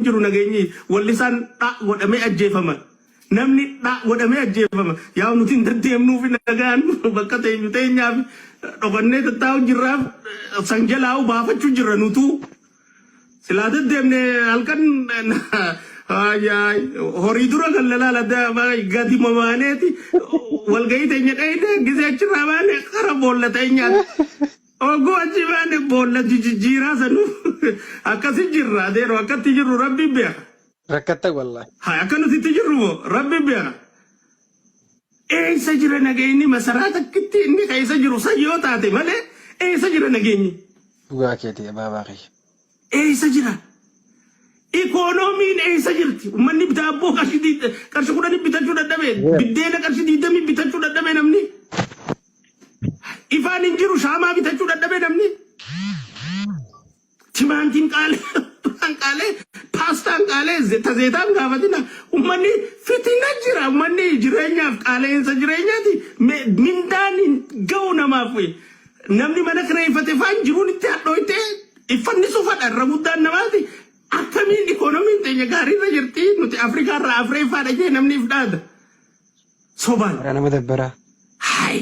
jiru nageenyi wallisaan dha godhamee ajjeefama namni dha godhamee ajjeefama yaa nuti hin deddeemnuuf nagaan bakka teenyu teenyaaf dhokannee tattaa'u jirraaf sanjalaa'u baafachuu jirra nutu silaa deddeemne halkan horii dura gallalaa gadi mamaaneeti walgahii teenya dhayne gisee achirraa baane kara boolla teenyaati ogo achi baane boolla jijjiiraa sanu akkasi jirra adeero akkatti jirru rabbi beeka rakkatta wallahi haa akka nuti jirru rabbi beeka eessa jira nageenyi masaraa takkitti inni keessa jiru sayyoo taate malee eessa jira nageenyi dhugaa keeti baabaa kee eessa jira Ekonomiin eessa jirti ummanni bitaabboo qarshii kudhanii bitachuu dadhabee biddeena qarshii 20 bitachuu dadhabee namni ifaan hin jiru shaamaa bitachuu dadhabee namni timaatiin qaalee paastaan qaalee zeetaan gaafatina ummanni fitina jira ummanni jireenyaaf qaaleensa jireenyaati mindaan ga'u namaaf namni mana kireeffate faan jiruun itti hadhooyte iffanni sufadha irra guddaan namaati akkamiin ikoonomiin teenya gaariirra jirti nuti afrikaa irraa afreeffaa dhagee namni ifdhaada sobaan nama dabbara hai